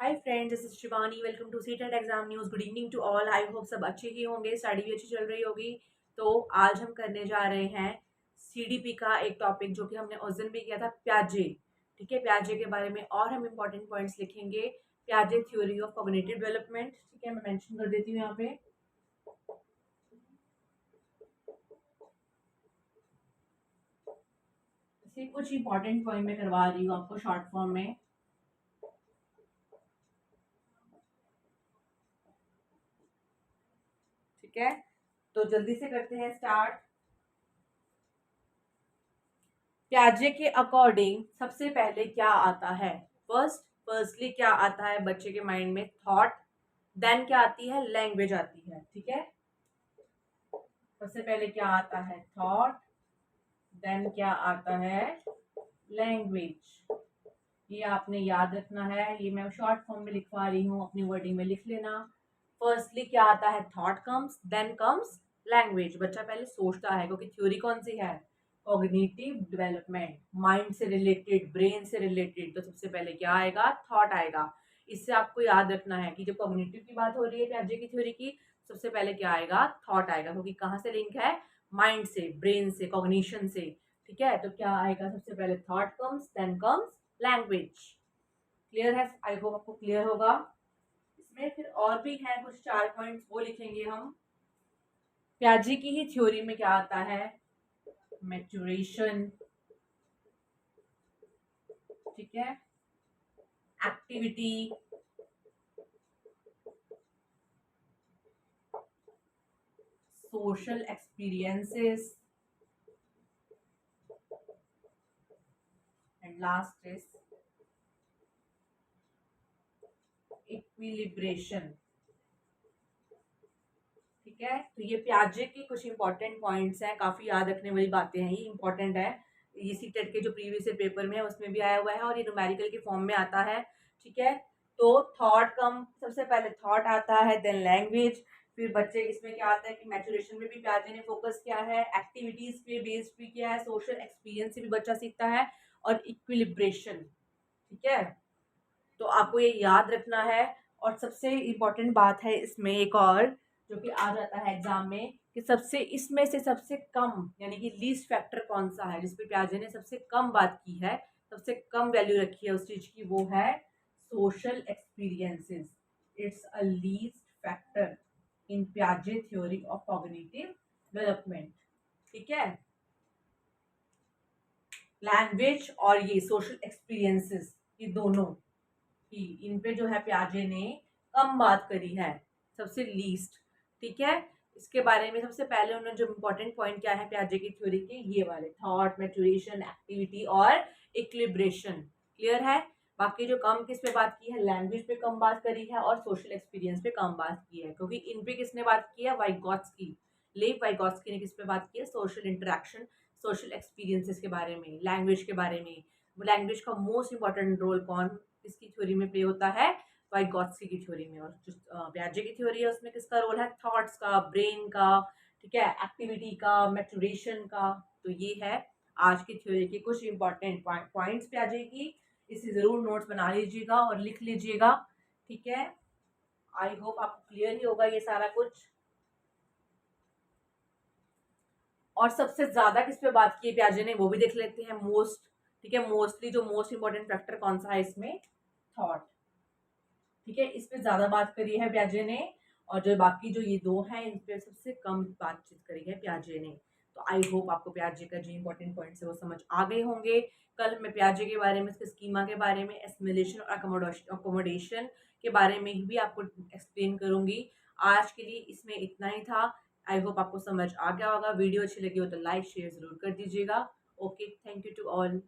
Hi friends, this is Shivani. Welcome to CTET exam news. Good evening to all. I hope सब अच्छे ही होंगे, study भी अच्छी चल रही होगी। तो आज हम करने जा रहे हैं सीडीपी का एक टॉपिक जो कि हमने उस दिन भी किया था, प्याजे। ठीक है, प्याजे के बारे में और हम इंपॉर्टेंट पॉइंट्स लिखेंगे। प्याजे थ्योरी ऑफ कॉग्निटिव डेवलपमेंट। ठीक है, मैं मेंशन कर देती हूँ यहाँ पे। इसे कुछ इंपॉर्टेंट पॉइंट में करवा रही हूँ आपको शॉर्ट फॉर्म में। ठीक है, तो जल्दी से करते हैं स्टार्ट। प्याजे के अकॉर्डिंग सबसे पहले क्या आता है? फर्स्टली क्या आता है बच्चे के माइंड में? थॉट। देन क्या आती है? लैंग्वेज आती है। ठीक है, सबसे पहले क्या आता है? थॉट। देन क्या आता है? लैंग्वेज। ये आपने याद रखना है, ये मैं शॉर्ट फॉर्म में लिखवा रही हूँ, अपनी वर्डिंग में लिख लेना। फर्स्टली क्या आता है? Thought comes, then comes language. बच्चा पहले सोचता है, क्योंकि थ्योरी कौन सी है? कॉग्निटिव डेवलपमेंट, माइंड से रिलेटेड, ब्रेन से रिलेटेड। तो सबसे पहले क्या आएगा? थॉट आएगा। इससे आपको याद रखना है कि जब कॉग्निटिव की बात हो रही है पियाजे की थ्योरी की, सबसे पहले क्या आएगा? थॉट आएगा, क्योंकि कहाँ से लिंक है? माइंड से, ब्रेन से, कॉग्निशन से। ठीक है, तो क्या आएगा? सबसे पहले thought comes, then comes language. Clear है? आई होप आपको क्लियर होगा। इसमें फिर और भी है कुछ 4 पॉइंट्स, वो लिखेंगे हम। प्याजे की ही थ्योरी में क्या आता है? मैच्योरेशन। ठीक है, activity, social experiences, and last is equilibration. ठीक है, तो ये प्याजे के कुछ इंपॉर्टेंट पॉइंट्स हैं, काफी याद रखने वाली बातें हैं, ये इंपॉर्टेंट है। ये सीटेट के जो प्रीवियस पेपर में है उसमें भी आया हुआ है, और ये न्यूमेरिकल के फॉर्म में आता है। ठीक है, तो थॉट कम, सबसे पहले थॉट आता है, देन लैंग्वेज। फिर बच्चे इसमें क्या आता है कि मैचुरेशन में भी प्याजे ने फोकस किया है, एक्टिविटीज पे बेस्ड भी किया है, सोशल एक्सपीरियंस से भी बच्चा सीखता है, और इक्विलिब्रेशन। ठीक है, तो आपको ये याद रखना है। और सबसे इम्पोर्टेंट बात है इसमें एक और, जो कि आ जाता है एग्जाम में, कि सबसे इसमें से सबसे कम, यानी कि लीस्ट फैक्टर कौन सा है जिसपे प्याजे ने सबसे कम बात की है, सबसे कम वैल्यू रखी है उस चीज की? वो है social experiences. It's a least factor in प्याजे थ्योरी ऑफ कॉग्निटिव डेवलपमेंट। ठीक है, लैंग्वेज और ये सोशल एक्सपीरियंसेस, ये दोनों कि इन पे जो है प्याजे ने कम बात करी है, सबसे लीस्ट। ठीक है, इसके बारे में सबसे पहले उन्होंने जो इम्पोर्टेंट पॉइंट क्या है प्याजे की थ्योरी के, ये वाले थॉट, मैच्योरेशन, एक्टिविटी और इक्विलिब्रेशन। क्लियर है? बाकी जो कम किस पे बात की है? लैंग्वेज पे कम बात करी है, और सोशल एक्सपीरियंस पे कम बात की है, क्योंकि इन पे किसने बात की है? वाइगॉत्स्की, लेव वाइगॉत्स्की ने किस पे बात की है? सोशल इंटरेक्शन, सोशल एक्सपीरियंसेस के बारे में, लैंग्वेज के बारे में। लैंग्वेज का मोस्ट इंपॉर्टेंट रोल कौन इसकी थ्योरी में प्ले होता है? वाइगॉत्स्की की थ्योरी में। और जो प्याजे की थ्योरी है उसमें किसका रोल है? थॉट्स का, ब्रेन का, ठीक है, एक्टिविटी का, मैच्योरेशन का। तो ये है आज की थ्योरी के कुछ इंपॉर्टेंट पॉइंट्स प्याजे की। इसे जरूर नोट्स बना लीजिएगा और लिख लीजिएगा। ठीक है, आई होप आपको क्लियर ही होगा ये सारा कुछ। और सबसे ज्यादा किस पे बात की है प्याजे ने, वो भी देख लेते हैं। मोस्ट, ठीक है, मोस्टली जो मोस्ट इंपॉर्टेंट फैक्टर कौन सा है इसमें? थॉट। ठीक है, इस पे ज्यादा बात करी है प्याजे ने, और जो बाकी जो ये दो हैं इन पे सबसे कम बातचीत करी है प्याजे ने। तो आई होप आपको प्याजे का जो इंपॉर्टेंट पॉइंट्स है वो समझ आ गए होंगे। कल मैं प्याजे के बारे में, इसके स्कीमा के बारे में, एसिमिलेशन और अकोमोडेशन के बारे में भी आपको एक्सप्लेन करूंगी। आज के लिए इसमें इतना ही था। आई होप आपको समझ आ गया होगा। वीडियो अच्छी लगी हो तो लाइक शेयर जरूर कर दीजिएगा। Okay, thank you to all.